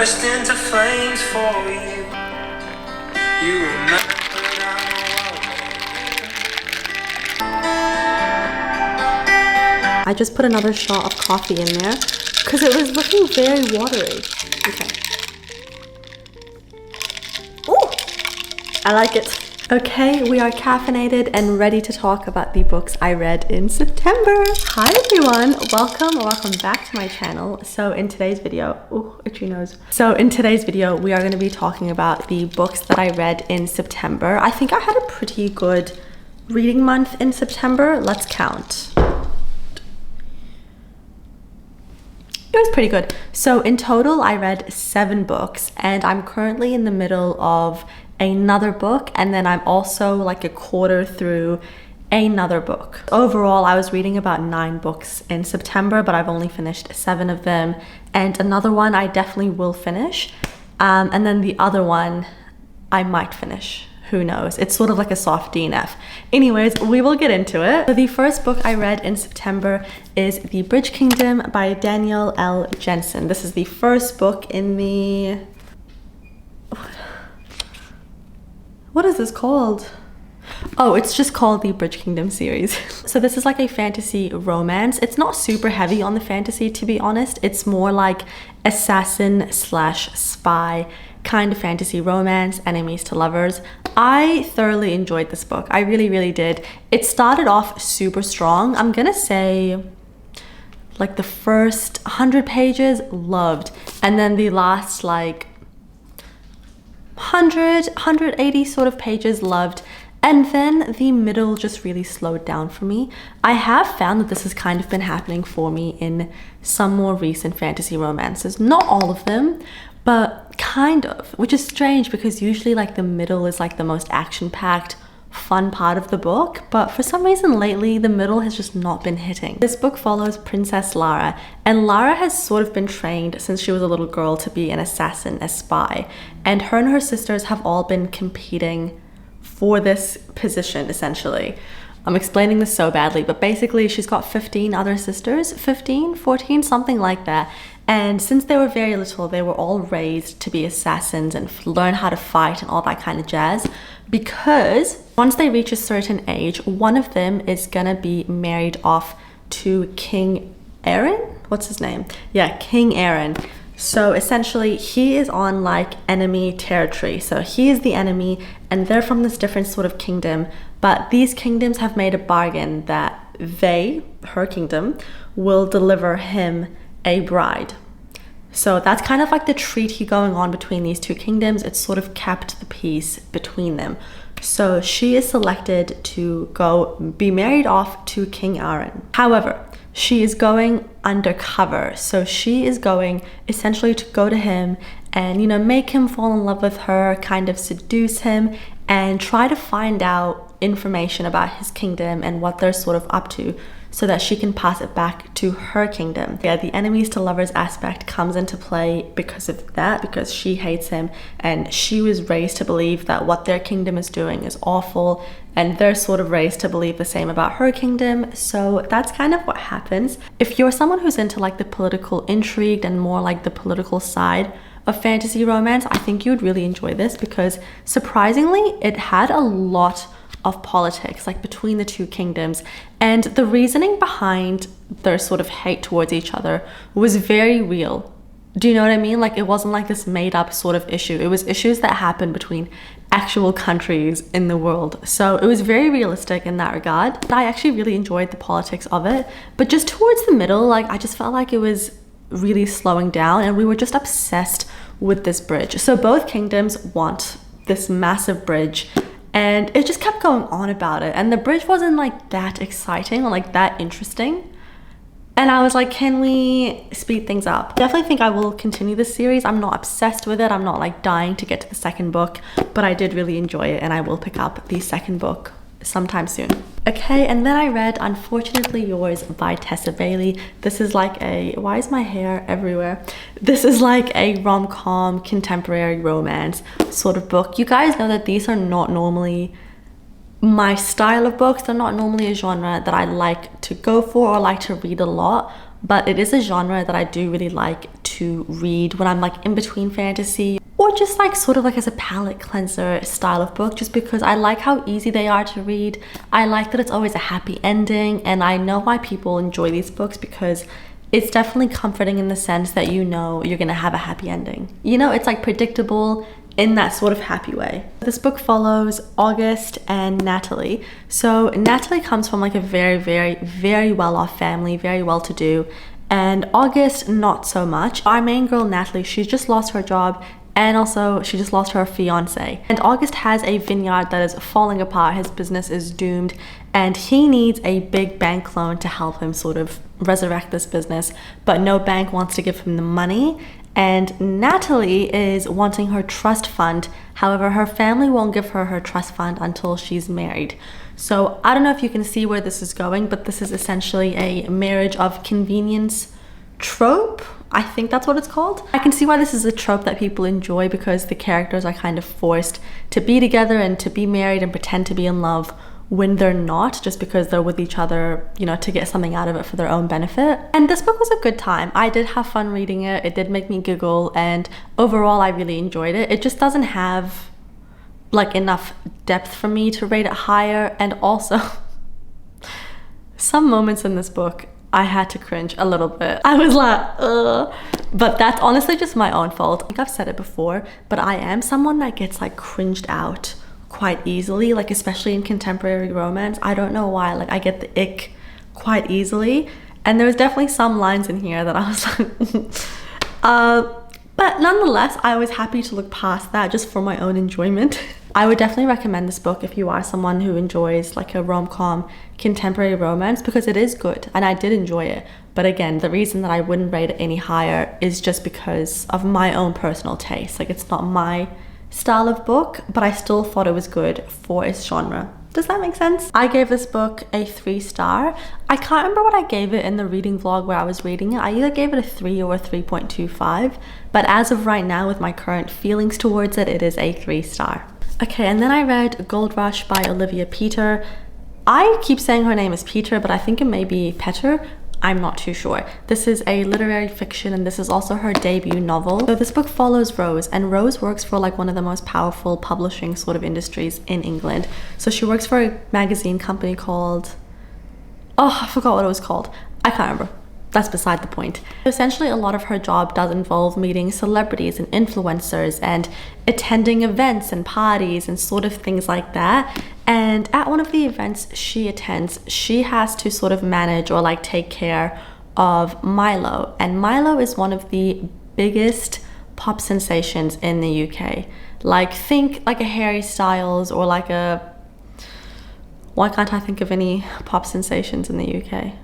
burst into flames for you. You remember I just put another shot of coffee in there because it was looking very watery. Okay. Ooh, I like it. Okay, we are caffeinated and ready to talk about the books I read in September. Hi everyone, welcome back to my channel. So in today's video, ooh, itchy nose. So in today's video, we are going to be talking about the books that I read in September. I think I had a pretty good reading month in September. Let's count. It was pretty good. So in total, I read 7 books and I'm currently in the middle of another book, and then I'm also like a quarter through another book. Overall, I was reading about 9 books in September, but I've only finished 7 of them, and another one I definitely will finish, and then the other one I might finish. Who knows? It's sort of like a soft DNF. Anyways, we will get into it. So the first book I read in September is The Bridge Kingdom by Danielle L. Jensen. This is the first book in the... What is this called? Oh, it's just called the Bridge Kingdom series. So this is like a fantasy romance. It's not super heavy on the fantasy, to be honest. It's more like assassin slash spy kind of fantasy romance, enemies to lovers. I thoroughly enjoyed this book. I really, really did. It started off super strong. I'm gonna say like the first 100 pages, loved. And then the last like 180 sort of pages, loved. And then the middle just really slowed down for me. I have found that this has kind of been happening for me in some more recent fantasy romances. Not all of them, but kind of, which is strange because usually like the middle is like the most action-packed, fun part of the book, but for some reason lately the middle has just not been hitting. This book follows Princess Lara, and Lara has sort of been trained since she was a little girl to be an assassin, a spy, and her sisters have all been competing for this position essentially. I'm explaining this so badly, but basically she's got 15 other sisters, 15, 14, something like that. And since they were very little, they were all raised to be assassins and learn how to fight and all that kind of jazz. Because once they reach a certain age, one of them is gonna be married off to King Aaron? What's his name? Yeah, King Aaron. So essentially he is on like enemy territory. So he is the enemy and they're from this different sort of kingdom. But these kingdoms have made a bargain that her kingdom, will deliver him a bride. So that's kind of like the treaty going on between these two kingdoms. It's sort of kept the peace between them. So she is selected to go be married off to King Aaron. However, she is going undercover. So she is going essentially to go to him and, you know, make him fall in love with her, kind of seduce him and try to find out information about his kingdom and what they're sort of up to, so that she can pass it back to her kingdom. Yeah, the enemies to lovers aspect comes into play because of that, because she hates him and she was raised to believe that what their kingdom is doing is awful, and they're sort of raised to believe the same about her kingdom. So that's kind of what happens. If you're someone who's into like the political intrigue and more like the political side of fantasy romance, I think you would really enjoy this because surprisingly, it had a lot of politics like between the two kingdoms, and the reasoning behind their sort of hate towards each other was very real. Do you know what I mean? Like it wasn't like this made up sort of issue. It was issues that happened between actual countries in the world. So it was very realistic in that regard. I actually really enjoyed the politics of it, but just towards the middle, like I just felt like it was really slowing down and we were just obsessed with this bridge. So both kingdoms want this massive bridge, and it just kept going on about it. And the bridge wasn't like that exciting or like that interesting. And I was like, can we speed things up? Definitely think I will continue this series. I'm not obsessed with it. I'm not like dying to get to the second book, but I did really enjoy it and I will pick up the second book sometime soon. Okay, and then I read Unfortunately Yours by Tessa Bailey. This is like a, why is my hair everywhere? This is like a rom-com contemporary romance sort of book. You guys know that these are not normally my style of books. They're not normally a genre that I like to go for or like to read a lot, but it is a genre that I do really like to read when I'm like in between fantasy, or just like sort of like as a palate cleanser style of book, just because I like how easy they are to read. I like that it's always a happy ending, and I know why people enjoy these books, because it's definitely comforting in the sense that you know you're gonna have a happy ending. You know, it's like predictable in that sort of happy way. This book follows August and Natalie. So Natalie comes from like a very well-off family, very well-to-do, and August not so much. Our main girl Natalie, she's just lost her job, and also she just lost her fiance. And August has a vineyard that is falling apart. His business is doomed, and he needs a big bank loan to help him sort of resurrect this business, but no bank wants to give him the money. And Natalie is wanting her trust fund. However, her family won't give her her trust fund until she's married. So I don't know if you can see where this is going, but this is essentially a marriage of convenience trope. I think that's what it's called. I can see why this is a trope that people enjoy, because the characters are kind of forced to be together and to be married and pretend to be in love when they're not, just because they're with each other, you know, to get something out of it for their own benefit. And this book was a good time. I did have fun reading it. It did make me giggle, and overall I really enjoyed it. It just doesn't have like enough depth for me to rate it higher, and also some moments in this book I had to cringe a little bit. I was like, ugh. But that's honestly just my own fault. I think I've said it before, but I am someone that gets like cringed out quite easily, like especially in contemporary romance. I don't know why, like I get the ick quite easily, and there was definitely some lines in here that I was like but nonetheless I was happy to look past that just for my own enjoyment. I would definitely recommend this book if you are someone who enjoys like a rom-com contemporary romance, because it is good and I did enjoy it. But again, the reason that I wouldn't rate it any higher is just because of my own personal taste. Like, it's not my style of book, but I still thought it was good for its genre. Does that make sense? I gave this book a 3-star. I can't remember what I gave it in the reading vlog where I was reading it. I either gave it a 3 or a 3.25, but as of right now, with my current feelings towards it, it is a 3-star. Okay, and then I read Gold Rush by Olivia Peter. I keep saying her name is Peter, but I think it may be Petter. I'm not too sure. This is a literary fiction, and this is also her debut novel. So this book follows Rose, and Rose works for like one of the most powerful publishing sort of industries in England. So she works for a magazine company called, oh, I forgot what it was called. I can't remember. That's beside the point. Essentially, a lot of her job does involve meeting celebrities and influencers and attending events and parties and sort of things like that. And at one of the events she attends, she has to sort of manage or like take care of Milo. And Milo is one of the biggest pop sensations in the UK. Like, think like a Harry Styles or like a... Why can't I think of any pop sensations in the UK?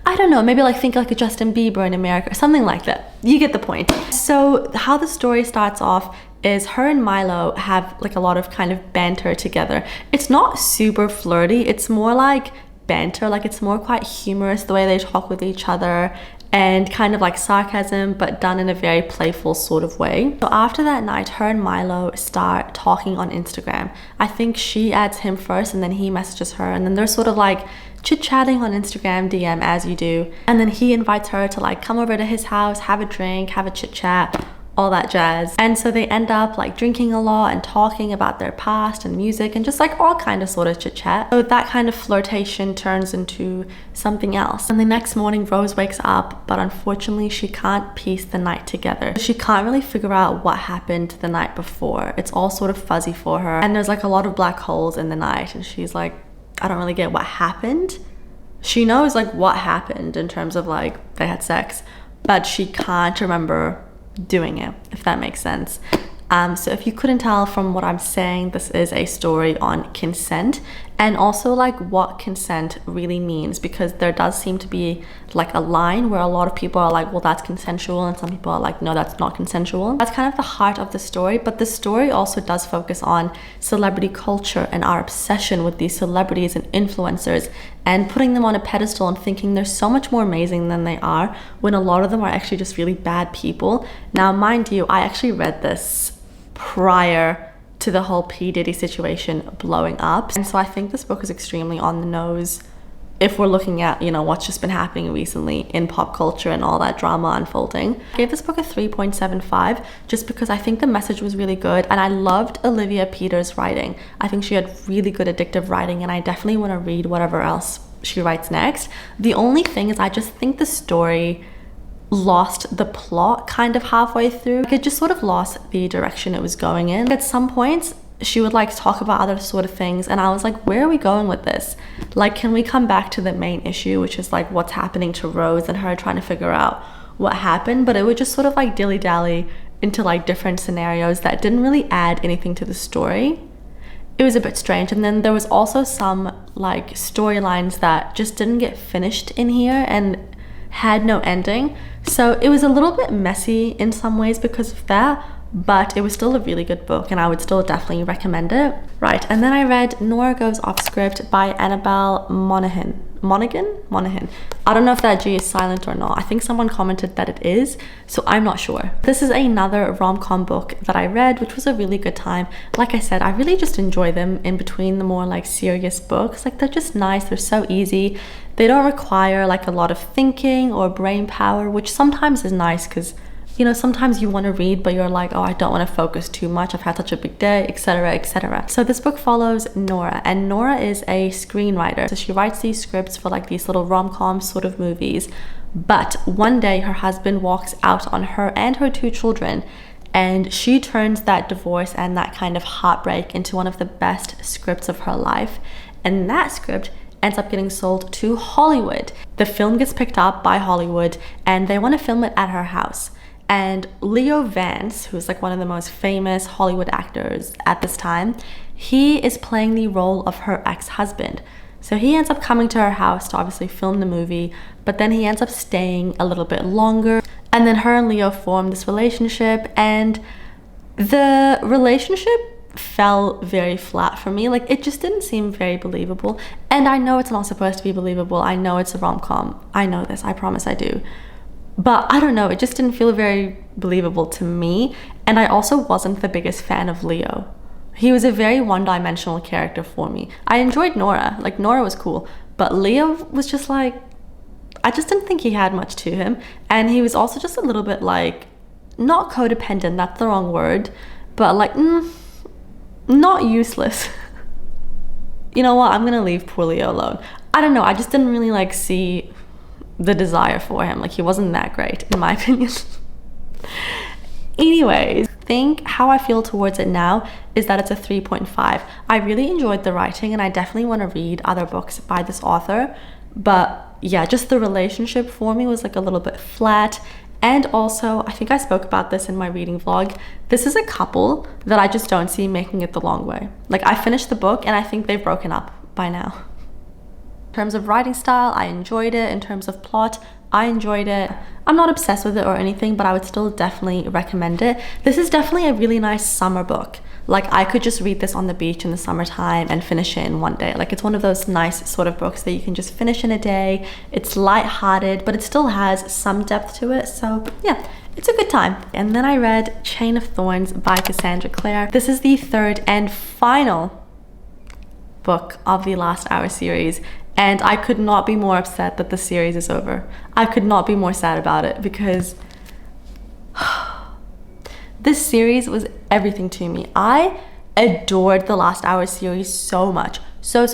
I don't know, maybe like think like a Justin Bieber in America, something like that. You get the point. So how the story starts off is her and Milo have like a lot of kind of banter together. It's not super flirty, it's more like banter, like it's more quite humorous the way they talk with each other, and kind of like sarcasm, but done in a very playful sort of way. So after that night, her and Milo start talking on Instagram. I think she adds him first, and then he messages her, and then they're sort of like chit-chatting on Instagram DM as you do. And then he invites her to like come over to his house, have a drink, have a chit-chat, all that jazz. And so they end up like drinking a lot and talking about their past and music and just like all kind of sort of chit chat. So that kind of flirtation turns into something else. And the next morning Rose wakes up, but unfortunately she can't piece the night together. She can't really figure out what happened the night before. It's all sort of fuzzy for her. And there's like a lot of black holes in the night, and she's like, I don't really get what happened. She knows like what happened in terms of like they had sex, but she can't remember doing it, if that makes sense. So if you couldn't tell from what I'm saying, this is a story on consent, and also like what consent really means, because there does seem to be like a line where a lot of people are like, well, that's consensual, and some people are like, no, that's not consensual. That's kind of the heart of the story, but the story also does focus on celebrity culture and our obsession with these celebrities and influencers, and putting them on a pedestal and thinking they're so much more amazing than they are, when a lot of them are actually just really bad people. Now, mind you, I actually read this prior to the whole P. Diddy situation blowing up, and so I think this book is extremely on the nose if we're looking at, you know, what's just been happening recently in pop culture and all that drama unfolding. I gave this book a 3.75 just because I think the message was really good, and I loved Olivia Peters' writing. I think she had really good addictive writing, and I definitely want to read whatever else she writes next. The only thing is I just think the story lost the plot kind of halfway through. Like, it just sort of lost the direction it was going in. At some points, she would like talk about other sort of things, and I was like, where are we going with this? Like, can we come back to the main issue, which is like what's happening to Rose and her trying to figure out what happened? But it would just sort of like dilly-dally into like different scenarios that didn't really add anything to the story. It was a bit strange. And then there was also some like storylines that just didn't get finished in here and had no ending. So it was a little bit messy in some ways because of that, but it was still a really good book and I would still definitely recommend it. Right, and then I read Nora Goes Off Script by Annabelle Monaghan. I don't know if that G is silent or not. I think someone commented that it is, so I'm not sure. This is another rom-com book that I read, which was a really good time. Like I said, I really just enjoy them in between the more like serious books. Like, they're just nice, they're so easy. They don't require like a lot of thinking or brain power, which sometimes is nice because, you know, sometimes you want to read, but you're like, oh, I don't want to focus too much. I've had such a big day, etc., etc. So this book follows Nora, and Nora is a screenwriter. So she writes these scripts for like these little rom-com sort of movies. But one day her husband walks out on her and her 2 children, and she turns that divorce and that kind of heartbreak into one of the best scripts of her life. And that script ends up getting sold to Hollywood. The film gets picked up by Hollywood and they want to film it at her house. And Leo Vance, who's like one of the most famous Hollywood actors at this time, he is playing the role of her ex-husband. So he ends up coming to her house to obviously film the movie, but then he ends up staying a little bit longer. And then her and Leo form this relationship, and the relationship fell very flat for me. Like, it just didn't seem very believable. And I know it's not supposed to be believable. I know it's a rom-com. I know this, I promise I do. But I don't know, it just didn't feel very believable to me. And I also wasn't the biggest fan of Leo. He was a very one-dimensional character for me. I enjoyed Nora, like Nora was cool, but Leo was just like, I just didn't think he had much to him. And he was also just a little bit like, not codependent, that's the wrong word, but like, not useless. You know what, I'm gonna leave poor Leo alone. I don't know, I just didn't really like see the desire for him. Like, he wasn't that great in my opinion. Anyways, I think how I feel towards it now is that it's a 3.5. I really enjoyed the writing and I definitely want to read other books by this author, but yeah, just the relationship for me was like a little bit flat. And also, I think I spoke about this in my reading vlog, this is a couple that I just don't see making it the long way. Like, I finished the book and I think they've broken up by now. In terms of writing style, I enjoyed it. In terms of plot, I enjoyed it. I'm not obsessed with it or anything, but I would still definitely recommend it. This is definitely a really nice summer book. Like, I could just read this on the beach in the summertime and finish it in one day. Like, it's one of those nice sort of books that you can just finish in a day. It's lighthearted, but it still has some depth to it. So yeah, it's a good time. And then I read Chain of Thorns by Cassandra Clare. This is the 3rd and final book of the Last Hour series. And I could not be more upset that the series is over. I could not be more sad about it because this series was everything to me. I adored the Last Hour series so much. So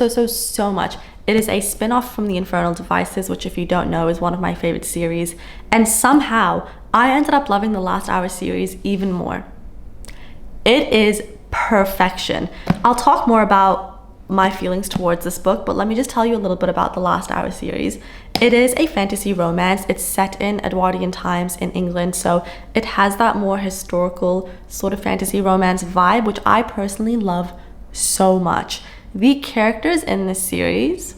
much. It is a spin-off from The Infernal Devices, which, if you don't know, is one of my favorite series. And somehow I ended up loving the Last Hour series even more. It is perfection. I'll talk more about my feelings towards this book, but let me just tell you a little bit about the Last Hour series. It is a fantasy romance. It's set in Edwardian times in England, so it has that more historical sort of fantasy romance vibe, which I personally love so much. The characters in this series,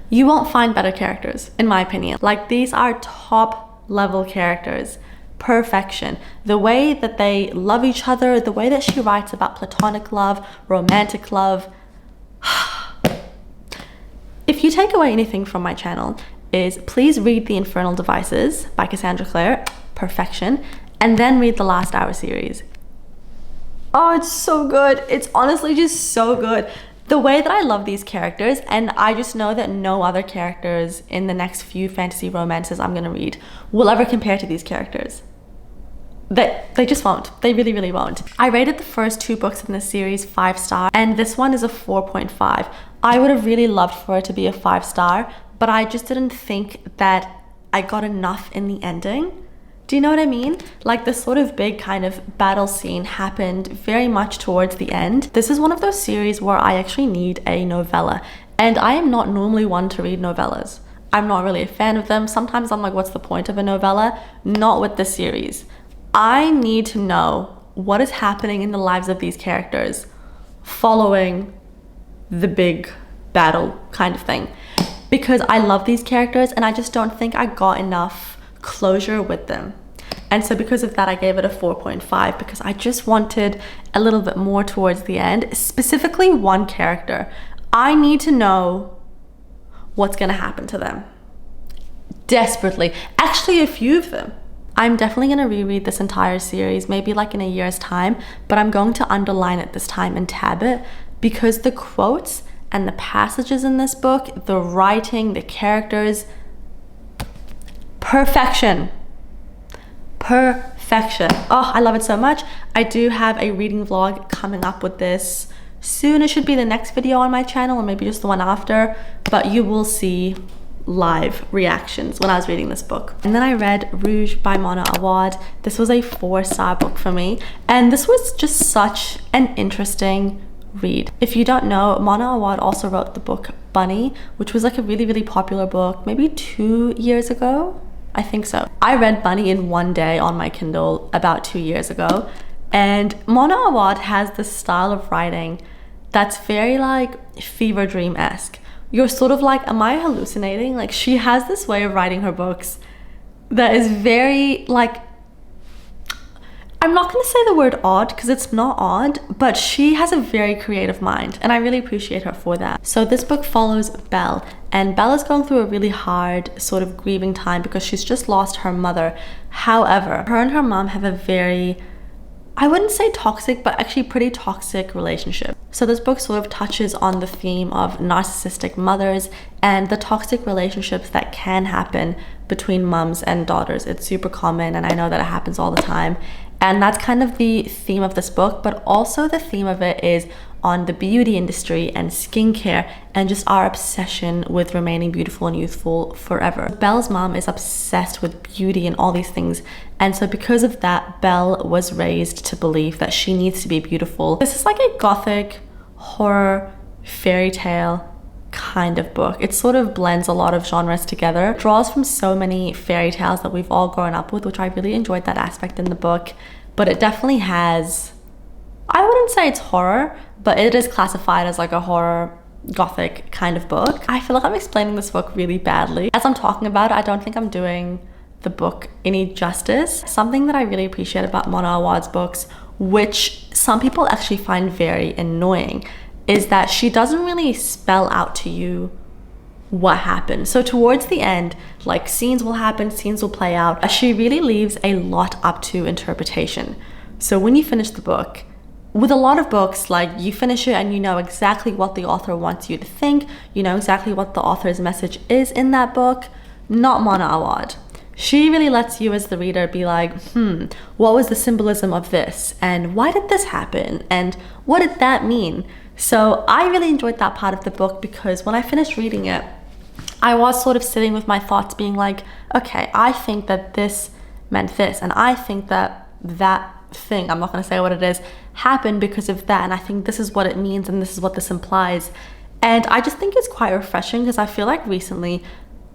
you won't find better characters, in my opinion. Like, these are top level characters. Perfection. The way that they love each other, the way that she writes about platonic love, romantic love. If you take away anything from my channel, is please read The Infernal Devices by Cassandra Clare, perfection, and then read the Last Hour series. Oh, it's so good. It's honestly just so good. The way that I love these characters, and I just know that no other characters in the next few fantasy romances I'm gonna read will ever compare to these characters. They just won't. They really, really won't. I rated the first 2 books in this series 5 stars, and this one is a 4.5. I would have really loved for it to be a 5 star, but I just didn't think that I got enough in the ending. Do you know what I mean? Like, this sort of big kind of battle scene happened very much towards the end. This is one of those series where I actually need a novella, and I am not normally one to read novellas. I'm not really a fan of them. Sometimes I'm like, what's the point of a novella? Not with this series. I need to know what is happening in the lives of these characters following the big battle kind of thing, because I love these characters and I just don't think I got enough closure with them. And so because of that, I gave it a 4.5, because I just wanted a little bit more towards the end, specifically one character. I need to know what's gonna happen to them desperately. Actually, a few of them. I'm definitely going to reread this entire series, maybe like in a year's time, but I'm going to underline it this time and tab it, because the quotes and the passages in this book, the writing, the characters, perfection. Perfection. Oh, I love it so much. I do have a reading vlog coming up with this soon. It should be the next video on my channel, or maybe just the one after, but you will see live reactions when I was reading this book. And then I read Rouge by Mona Awad. This was a 4-star book for me, and this was just such an interesting read. If you don't know, Mona Awad also wrote the book Bunny, which was like a really, really popular book maybe 2 years ago. I think so. I read Bunny in one day on my Kindle about 2 years ago, and Mona Awad has this style of writing that's very like fever dream-esque. You're sort of like, am I hallucinating? Like, she has this way of writing her books that is very like, I'm not going to say the word odd because it's not odd, but she has a very creative mind, and I really appreciate her for that. So this book follows Belle, and Belle is going through a really hard sort of grieving time because she's just lost her mother. However, her and her mom have a very, I wouldn't say toxic, but actually pretty toxic relationship. So this book sort of touches on the theme of narcissistic mothers and the toxic relationships that can happen between mums and daughters. It's super common, and I know that it happens all the time. And that's kind of the theme of this book, but also the theme of it is on the beauty industry and skincare and just our obsession with remaining beautiful and youthful forever. Belle's mom is obsessed with beauty and all these things, and so because of that, Belle was raised to believe that she needs to be beautiful. This is like a gothic horror fairy tale kind of book. It sort of blends a lot of genres together. It draws from so many fairy tales that we've all grown up with, which I really enjoyed that aspect in the book, but it definitely has, I wouldn't say it's horror, but it is classified as like a horror gothic kind of book. I feel like I'm explaining this book really badly. As I'm talking about it, I don't think I'm doing the book any justice. Something that I really appreciate about Mona Awad's books, which some people actually find very annoying, is that she doesn't really spell out to you what happened. So towards the end, like, scenes will happen, scenes will play out. She really leaves a lot up to interpretation. So when you finish the book, with a lot of books, like, you finish it and you know exactly what the author wants you to think, you know exactly what the author's message is in that book. Not Mona Awad. She really lets you as the reader be like, what was the symbolism of this? And why did this happen? And what did that mean? So I really enjoyed that part of the book, because when I finished reading it, I was sort of sitting with my thoughts being like, okay, I think that this meant this, and I think that that thing, I'm not going to say what it is, happened because of that, and I think this is what it means and this is what this implies. And I just think it's quite refreshing, because I feel like recently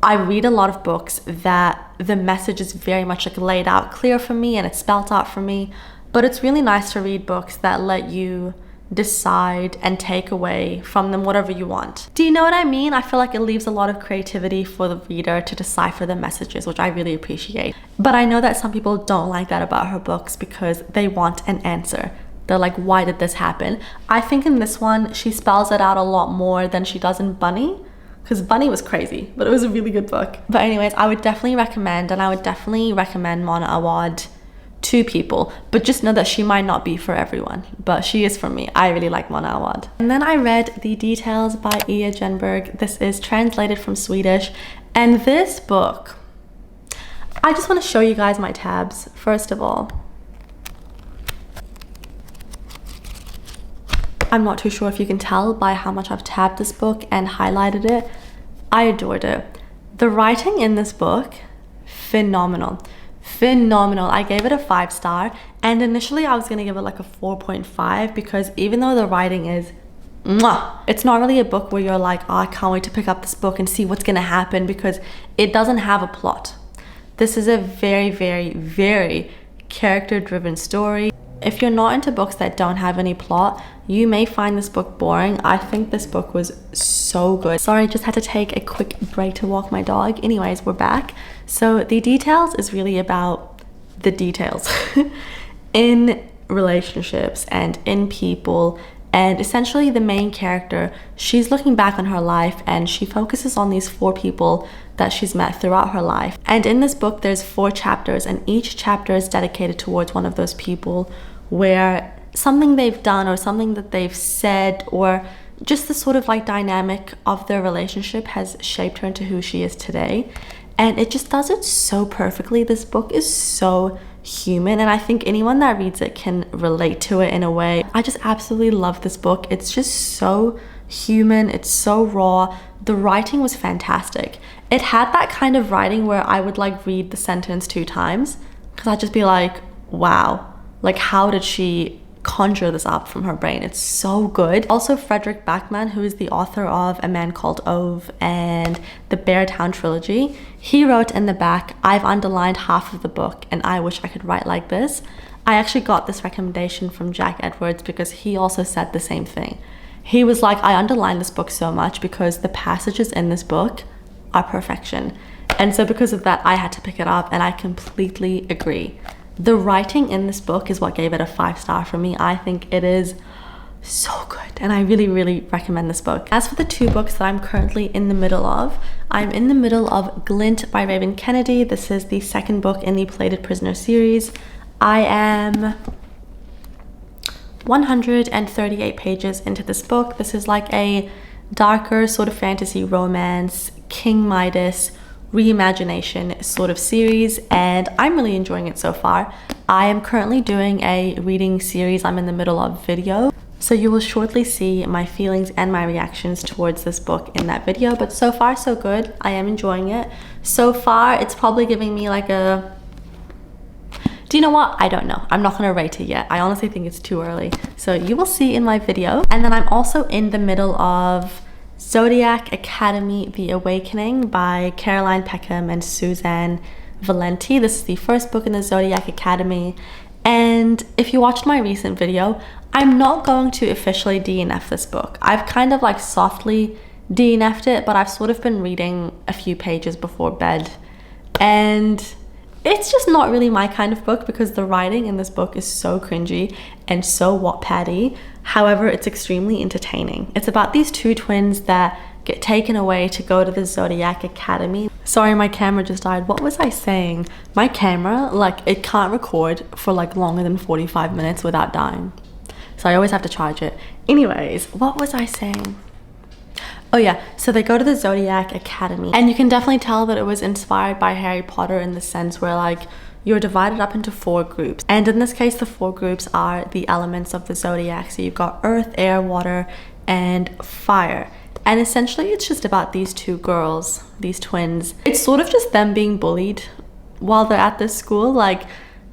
I read a lot of books that the message is very much like laid out clear for me and it's spelt out for me, but it's really nice to read books that let you decide and take away from them whatever you want. Do you know what I mean? I feel like it leaves a lot of creativity for the reader to decipher the messages, which I really appreciate. But I know that some people don't like that about her books because they want an answer. They're like, why did this happen? I think in this one, she spells it out a lot more than she does in Bunny, because Bunny was crazy, but it was a really good book. But anyways, I would definitely recommend Mona Awad two people, but just know that she might not be for everyone, but she is for me. I really like Mona Awad. And then I read The Details by Ia Genberg. This is translated from Swedish, and this book, I just want to show you guys my tabs first of all. I'm not too sure if you can tell by how much I've tabbed this book and highlighted it. I adored it. The writing in this book, phenomenal. Phenomenal. I gave it a 5-star, and initially I was gonna give it like a 4.5 because even though the writing is mwah, it's not really a book where you're like, oh, I can't wait to pick up this book and see what's gonna happen, because it doesn't have a plot. This is a very, very, very character-driven story. If you're not into books that don't have any plot, you may find this book boring. I think this book was so good. Sorry, just had to take a quick break to walk my dog. Anyways, we're back. So The Details is really about the details in relationships and in people. And essentially the main character, she's looking back on her life and she focuses on these 4 people that she's met throughout her life. And in this book, there's 4 chapters, and each chapter is dedicated towards one of those people, where something they've done or something that they've said or just the sort of like dynamic of their relationship has shaped her into who she is today. And it just does it so perfectly. This book is so human, and I think anyone that reads it can relate to it in a way. I just absolutely love this book. It's just so human, it's so raw. The writing was fantastic. It had that kind of writing where I would like read the sentence 2 times because I'd just be like, wow, like how did she conjure this up from her brain? It's so good. Also, Fredrik Backman, who is the author of A Man Called Ove and the Beartown trilogy, he wrote in the back, I've underlined half of the book and I wish I could write like this. I actually got this recommendation from Jack Edwards because he also said the same thing. He was like, I underlined this book so much because the passages in this book are perfection. And so because of that, I had to pick it up, and I completely agree. The writing in this book is what gave it a 5-star for me. I think it is so good, and I really, really recommend this book. As for the 2 books that I'm currently in the middle of, I'm in the middle of Glint by Raven Kennedy. This is the 2nd book in the Plated Prisoner series. I am 138 pages into this book. This is like a darker sort of fantasy romance, King Midas reimagination sort of series, and I'm really enjoying it so far. I am currently doing a reading series I'm in the middle of video, so you will shortly see my feelings and my reactions towards this book in that video. But so far so good. I am enjoying it. So far it's probably giving me like a, do you know what? I don't know. I'm not gonna rate it yet. I honestly think it's too early. So you will see in my video. And then I'm also in the middle of Zodiac Academy, The Awakening by Caroline Peckham and Suzanne Valenti. This is the 1st book in the Zodiac Academy. And if you watched my recent video, I'm not going to officially DNF this book. I've kind of like softly DNF'd it, but I've sort of been reading a few pages before bed. And it's just not really my kind of book because the writing in this book is so cringy and so Wattpad-y. However, it's extremely entertaining. It's about these 2 twins that get taken away to go to the Zodiac Academy. Sorry, my camera just died. What was I saying? My camera, like, it can't record for like longer than 45 minutes without dying. So I always have to charge it. Anyways, what was I saying? Oh yeah, so they go to the Zodiac Academy, and you can definitely tell that it was inspired by Harry Potter in the sense where like you're divided up into 4 groups. And in this case, the 4 groups are the elements of the Zodiac. So you've got earth, air, water, and fire. And essentially it's just about these 2 girls, these twins. It's sort of just them being bullied while they're at this school. Like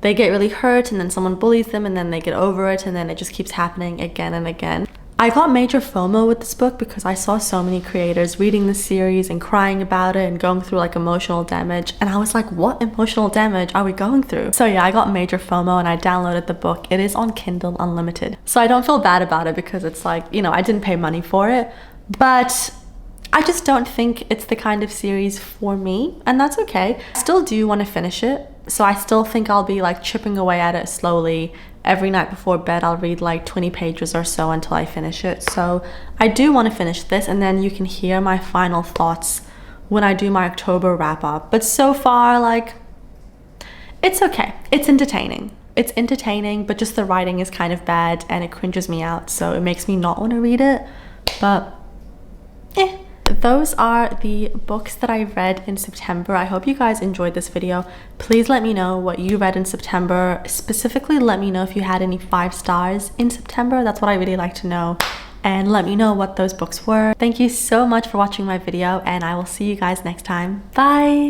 they get really hurt and then someone bullies them and then they get over it, and then it just keeps happening again and again. I got major FOMO with this book because I saw so many creators reading this series and crying about it and going through like emotional damage, and I was like, what emotional damage are we going through? So yeah, I got major FOMO and I downloaded the book. It is on Kindle Unlimited, so I don't feel bad about it because it's like, you know, I didn't pay money for it, but I just don't think it's the kind of series for me, and that's okay. I still do want to finish it, so I still think I'll be like chipping away at it slowly. Every night before bed, I'll read like 20 pages or so until I finish it. So I do want to finish this, and then you can hear my final thoughts when I do my October wrap up. But so far, like, it's okay. It's entertaining. It's entertaining, but just the writing is kind of bad and it cringes me out, so it makes me not want to read it. But those are the books that I read in September. I hope you guys enjoyed this video. Please let me know what you read in September. Specifically, let me know if you had any 5 stars in September. That's what I really like to know. And let me know what those books were. Thank you so much for watching my video, and I will see you guys next time. Bye!